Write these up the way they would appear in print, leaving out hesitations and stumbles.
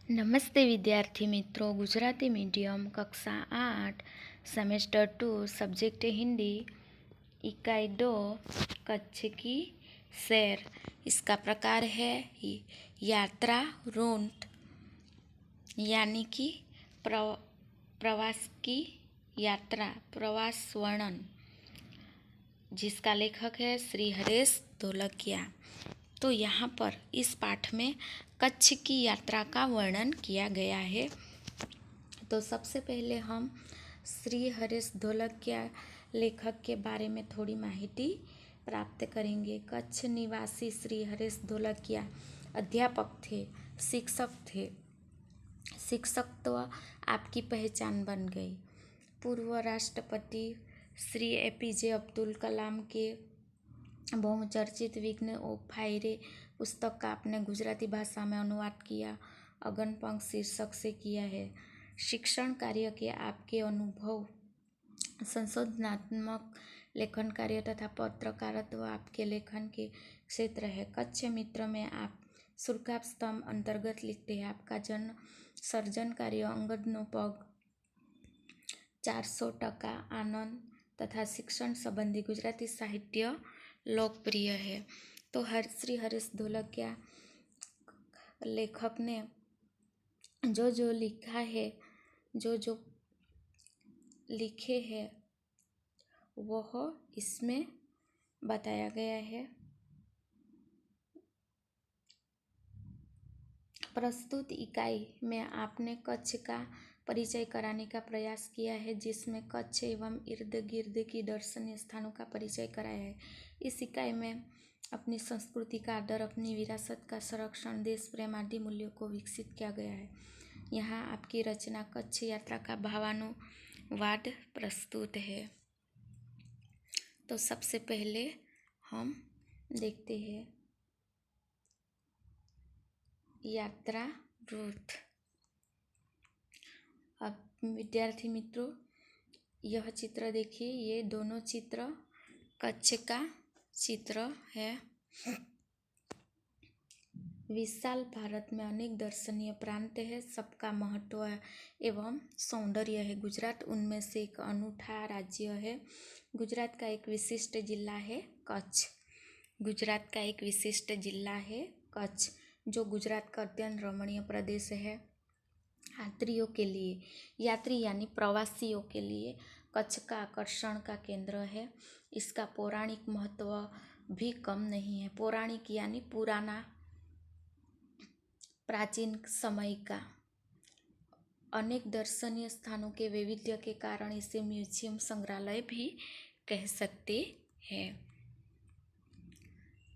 નમસ્તે વિદ્યાર્થી મિત્રો, गुजराती मीडियम कक्षा 8 सेमेस्टर 2 सब्जेक्ट हिंदी इकाई 2 कच्छ की सैर। इसका प्रकार है यात्रा रूट, यानी कि प्रवास की यात्रा, प्रवास वर्णन, जिसका लेखक है श्री हरेश ढोलकिया। तो यहाँ पर इस पाठ में कच्छ की यात्रा का वर्णन किया गया है। तो सबसे पहले हम श्री हरेश ढोलकिया लेखक के बारे में थोड़ी माहिती प्राप्त करेंगे। कच्छ निवासी श्री हरेश ढोलकिया अध्यापक थे, शिक्षक थे। शिक्षक तो आपकी पहचान बन गई। पूर्व राष्ट्रपति श्री APJ अब्दुल कलाम के बहुचर्चित विघ्न ओ फायरे पुस्तक का आपने गुजराती भाषा में अनुवाद किया, अगनपंख शीर्षक से किया है। शिक्षण कार्य के आपके अनुभव, संशोधनात्मक लेखन कार्य तथा पत्रकारित्व आपके लेखन के क्षेत्र है। कच्छ मित्र में आप सुर्खाब स्तंभ अंतर्गत लिखते हैं। आपका जन सर्जन कार्य अंगदनो पग, 400% आनंद तथा शिक्षण संबंधी गुजराती साहित्य लोकप्रिय है। तो श्री हरेश ढोलकिया लेखक ने जो लिखा है, जो लिखे हैं, वह इसमें बताया गया है। प्रस्तुत इकाई में आपने कच्छ का परिचय कराने का प्रयास किया है, जिसमें कच्छ एवं इर्द गिर्द की दर्शनीय स्थानों का परिचय कराया है। इस इकाई में अपनी संस्कृति का आदर, अपनी विरासत का संरक्षण, देश प्रेम आदि मूल्यों को विकसित किया गया है। यहाँ आपकी रचना कच्छ यात्रा का भावानुवाद प्रस्तुत है। तो सबसे पहले हम देखते हैं यात्रा रूट। अब विद्यार्थी मित्रों, यह चित्र देखिए, ये दोनों चित्र कच्छ का चित्र है। विशाल भारत में अनेक दर्शनीय प्रांत है, सबका महत्व एवं सौंदर्य है। गुजरात उनमें से एक अनूठा राज्य है। गुजरात का एक विशिष्ट जिला है कच्छ। गुजरात का एक विशिष्ट जिला है कच्छ, जो गुजरात का अत्यंत रमणीय प्रदेश है। यात्री यानी प्रवासियों के लिए कच्छ का आकर्षण का केंद्र है। इसका पौराणिक महत्व भी कम नहीं है। पौराणिक यानी पुराना, प्राचीन समय का। अनेक दर्शनीय स्थानों के वैविध्य के कारण इसे म्यूजियम, संग्रहालय भी कह सकते हैं।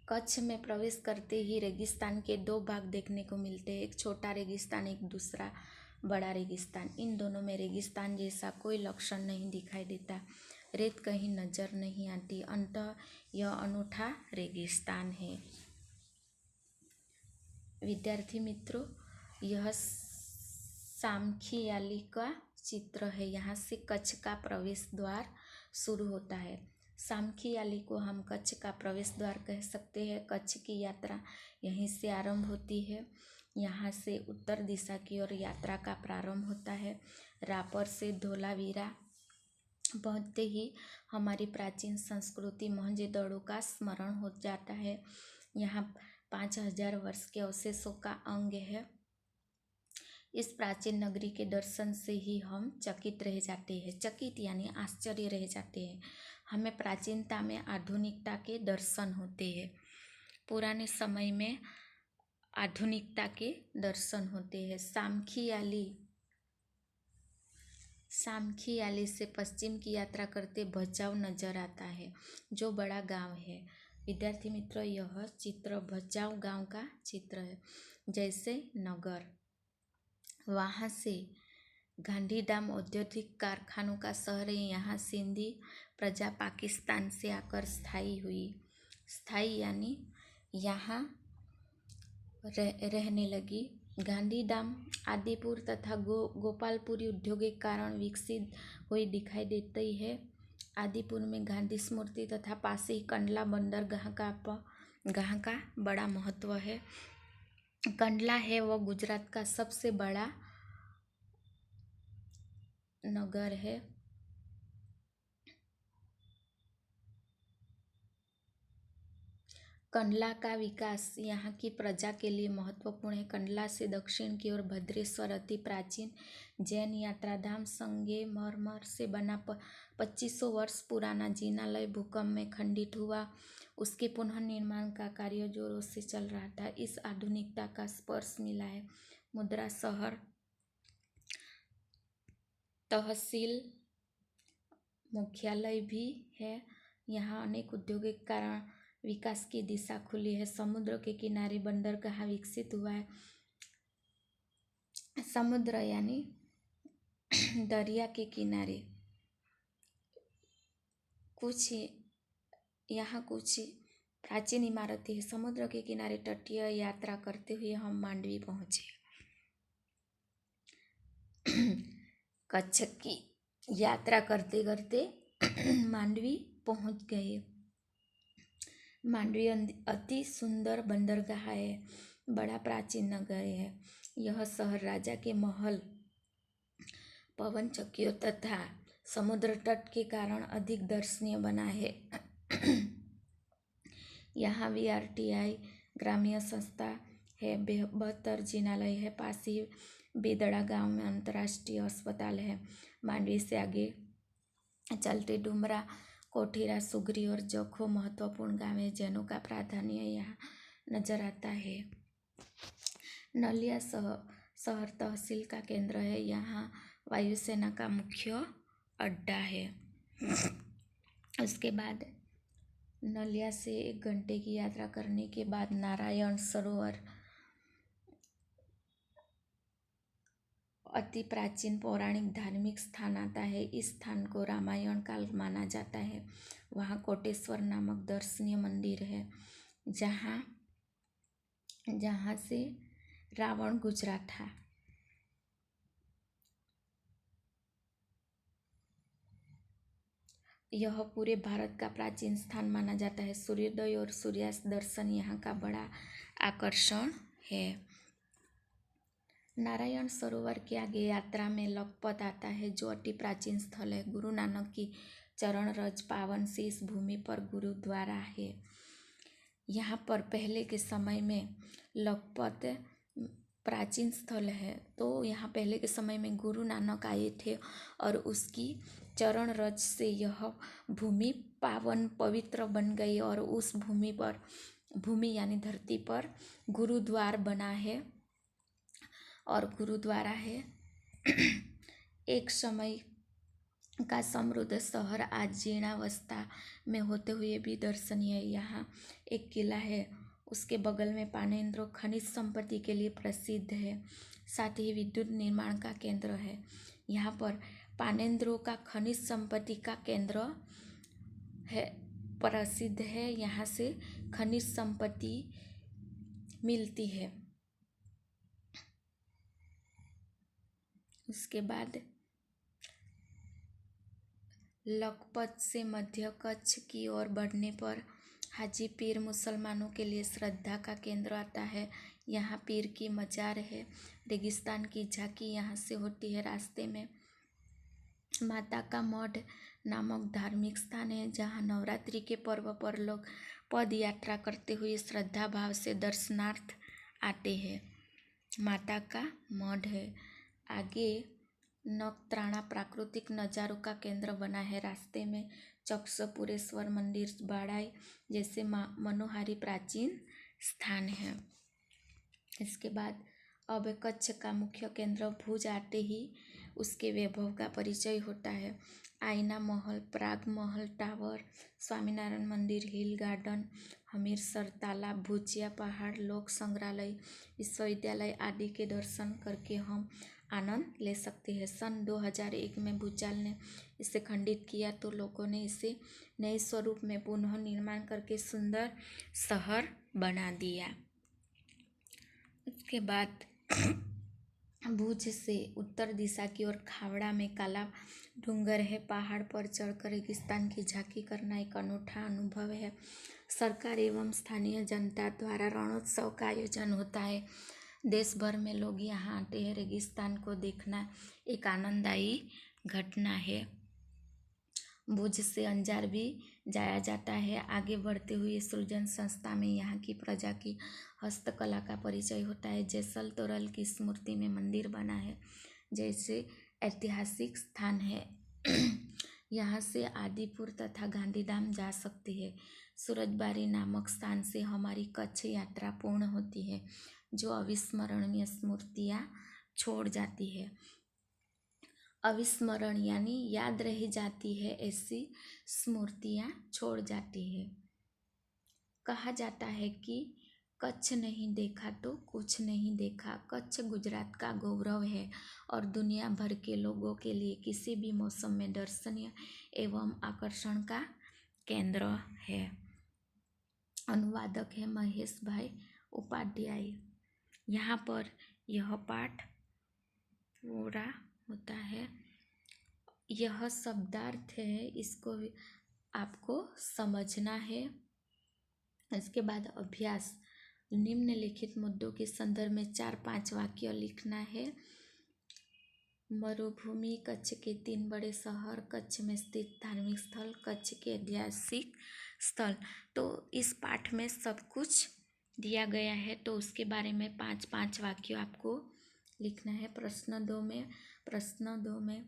कच्छ में प्रवेश करते ही रेगिस्तान के दो भाग देखने को मिलते हैं, एक छोटा रेगिस्तान, एक दूसरा बड़ा रेगिस्तान। इन दोनों में रेगिस्तान जैसा कोई लक्षण नहीं दिखाई देता, रेत कहीं नजर नहीं आती, अतः यह अनूठा रेगिस्तान है। विद्यार्थी मित्रों, यह सामखियाली का चित्र है। यहाँ से कच्छ का प्रवेश द्वार शुरू होता है। सामखियाली को हम कच्छ का प्रवेश द्वार कह सकते हैं। कच्छ की यात्रा यहीं से आरंभ होती है। यहाँ से उत्तर दिशा की ओर यात्रा का प्रारंभ होता है। रापर से धोलावीरा पहुँचते ही हमारी प्राचीन संस्कृति मोहनजोदड़ो का स्मरण हो जाता है। यहाँ 5000 वर्ष के अवशेषों का अंग है। इस प्राचीन नगरी के दर्शन से ही हम चकित रह जाते हैं। चकित यानी आश्चर्य रह जाते हैं। हमें प्राचीनता में आधुनिकता के दर्शन होते हैं। पुराने समय में आधुनिकता के दर्शन होते हैं। सामखियाली से पश्चिम की यात्रा करते भचाऊ नजर आता है, जो बड़ा गांव है। विद्यार्थी मित्रों, यह चित्र भचाऊ गांव का चित्र है। जैसे नगर, वहाँ से गांधीधाम औद्योगिक कारखानों का शहर है। यहाँ सिंधी प्रजा पाकिस्तान से आकर स्थायी हुई। स्थायी यानी यहाँ रहने लगी। गांधीधाम आदिपुर तथा गोपालपुरी उद्योग के कारण विकसित हुई दिखाई देती है। आदिपुर में गांधी स्मृति तथा पास ही कंडला बंदरगाह का बड़ा महत्व है। कंडला है वो गुजरात का सबसे बड़ा नगर है। कंडला का विकास यहाँ की प्रजा के लिए महत्वपूर्ण है। कंडला से दक्षिण की ओर भद्रेश्वर अति प्राचीन जैन यात्रा धाम संगमरमर से बना 2500 वर्ष पुराना जिनालय भूकंप में खंडित हुआ। उसके पुनर्निर्माण का कार्य जोरों से चल रहा था। इस आधुनिकता का स्पर्श मिला है। मुद्रा शहर तहसील मुख्यालय भी है। यहाँ अनेक औद्योगिक कारण विकास की दिशा खुली है। समुद्र के किनारे बंदरगाह विकसित हुआ है। समुद्र यानी दरिया के किनारे यहाँ कुछ प्राचीन इमारतें हैं। समुद्र के किनारे तटीय यात्रा करते हुए हम मांडवी पहुँचे। कच्छ की यात्रा करते करते मांडवी पहुँच गए। मांडवी अति सुंदर बंदरगाह है, बड़ा प्राचीन नगर है। यह शहर राजा के महल, पवन चक्कियों तथा समुद्र तट के कारण अधिक दर्शनीय बना है। यहाँ VRTI ग्रामीण संस्था है, 72 जिनालय है। पास ही बेदड़ा गांव में अंतर्राष्ट्रीय अस्पताल है। मांडवी से आगे चलते डुमरा, कोठीरा, सुगरी और जखो महत्वपूर्ण गांव है। जैनों का प्राधान्य यहाँ नजर आता है। नलिया शहर तहसील का केंद्र है। यहाँ वायुसेना का मुख्य अड्डा है। उसके बाद नलिया से 1 घंटे की यात्रा करने के बाद नारायण सरोवर अति प्राचीन पौराणिक धार्मिक स्थान आता है। इस स्थान को रामायण काल माना जाता है। वहाँ कोटेश्वर नामक दर्शनीय मंदिर है, जहाँ से रावण गुजरा था। यह पूरे भारत का प्राचीन स्थान माना जाता है। सूर्योदय और सूर्यास्त दर्शन यहाँ का बड़ा आकर्षण है। नारायण सरोवर के आगे यात्रा में लखपत आता है, जो अति प्राचीन स्थल है। गुरु नानक की चरण रज पावन से इस भूमि पर गुरुद्वारा है। यहाँ पर पहले के समय में लखपत प्राचीन स्थल है, तो यहाँ पहले के समय में गुरु नानक आए थे और उसकी चरण रज से यह भूमि पावन पवित्र बन गई और उस भूमि यानी धरती पर गुरुद्वार बना है और गुरुद्वारा है। एक समय का समृद्ध शहर आज जीर्णावस्था में होते हुए भी दर्शनीय है। यहाँ एक किला है, उसके बगल में पानेन्द्रो खनिज संपत्ति के लिए प्रसिद्ध है। साथ ही विद्युत निर्माण का केंद्र है। यहाँ पर पानेन्द्रो का खनिज संपत्ति का केंद्र है, प्रसिद्ध है। यहाँ से खनिज संपत्ति मिलती है। उसके बाद लखपत से मध्य कच्छ की ओर बढ़ने पर हाजी पीर मुसलमानों के लिए श्रद्धा का केंद्र आता है। यहाँ पीर की मजार है। रेगिस्तान की झांकी यहाँ से होती है। रास्ते में माता का मठ नामक धार्मिक स्थान है, जहाँ नवरात्रि के पर्व पर लोग पद यात्रा करते हुए श्रद्धा भाव से दर्शनार्थ आते हैं। माता का मठ है। आगे नखत्राणा प्राकृतिक नज़ारों का केंद्र बना है। रास्ते में चक्षपुरेश्वर मंदिर, बाड़ाई जैसे मनोहारी प्राचीन स्थान है। इसके बाद अब कच्छ का मुख्य केंद्र भुज आते ही उसके वैभव का परिचय होता है। आईना महल, प्राग महल टावर, स्वामीनारायण मंदिर, हिल गार्डन, हमीरसर तालाब, भुजिया पहाड़, लोक संग्रहालय, विश्वविद्यालय आदि के दर्शन करके हम आनंद ले सकते हैं। सन 2001 में भूचाल ने इसे खंडित किया, तो लोगों ने इसे नए स्वरूप में पुनः निर्माण करके सुंदर शहर बना दिया। उसके बाद भुज से उत्तर दिशा की ओर खावड़ा में काला डूंगर है। पहाड़ पर चढ़कर रेगिस्तान की झांकी करना एक अनूठा अनुभव है। सरकार एवं स्थानीय जनता द्वारा रणोत्सव का आयोजन होता है। देश भर में लोग यहाँ आते हैं। रेगिस्तान को देखना एक आनंददायी घटना है। भुज से अंजार भी जाया जाता है। आगे बढ़ते हुए सृजन संस्था में यहाँ की प्रजा की हस्तकला का परिचय होता है। जैसल तोरल की स्मृति में मंदिर बना है, जैसे ऐतिहासिक स्थान है। यहाँ से आदिपुर तथा गांधीधाम जा सकती है। सूरजबारी नामक स्थान से हमारी कच्छ यात्रा पूर्ण होती है, जो अविस्मरणीय स्मृतियाँ छोड़ जाती है। अविस्मरण यानी याद रह जाती है, ऐसी स्मृतियाँ छोड़ जाती है। कहा जाता है कि कच्छ नहीं देखा तो कुछ नहीं देखा। कच्छ गुजरात का गौरव है और दुनिया भर के लोगों के लिए किसी भी मौसम में दर्शनीय एवं आकर्षण का केंद्र है। अनुवादक है महेश भाई उपाध्याय। यहाँ पर यह पाठ पूरा होता है। यह शब्दार्थ है, इसको आपको समझना है। इसके बाद अभ्यास, निम्नलिखित मुद्दों के संदर्भ में 4-5 वाक्य लिखना है। मरुभूमि, कच्छ के 3 बड़े शहर, कच्छ में स्थित धार्मिक स्थल, कच्छ के ऐतिहासिक स्थल। तो इस पाठ में सब कुछ दिया गया है, तो उसके बारे में 5-5 वाक्य आपको लिखना है। प्रश्न 2 में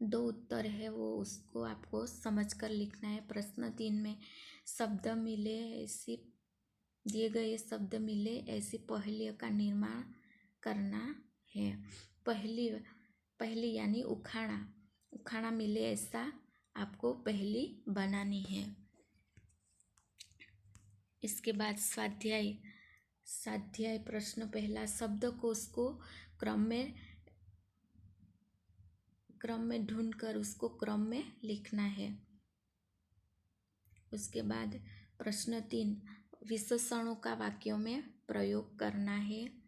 2 उत्तर है, वो उसको आपको समझकर लिखना है। प्रश्न 3 में शब्द मिले ऐसी दिए गए शब्द मिले ऐसी पहेलियों का निर्माण करना है। पहली यानी उखाड़ा मिले ऐसा आपको पहली बनानी है। इसके बाद स्वाध्याय प्रश्न पहला, शब्दकोश को क्रम में ढूंढकर उसको क्रम में लिखना है। उसके बाद प्रश्न 3, विशेषणों का वाक्यों में प्रयोग करना है।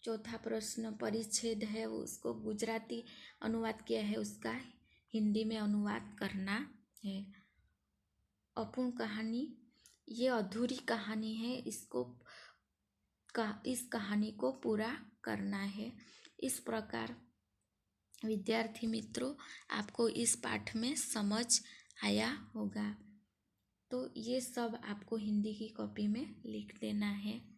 चौथा प्रश्न परिच्छेद है, उसको गुजराती अनुवाद किया है, उसका हिंदी में अनुवाद करना है। अपूर्ण कहानी, ये अधूरी कहानी है, इस कहानी को पूरा करना है। इस प्रकार विद्यार्थी मित्रों, आपको इस पाठ में समझ आया होगा। तो ये सब आपको हिंदी की कॉपी में लिख देना है।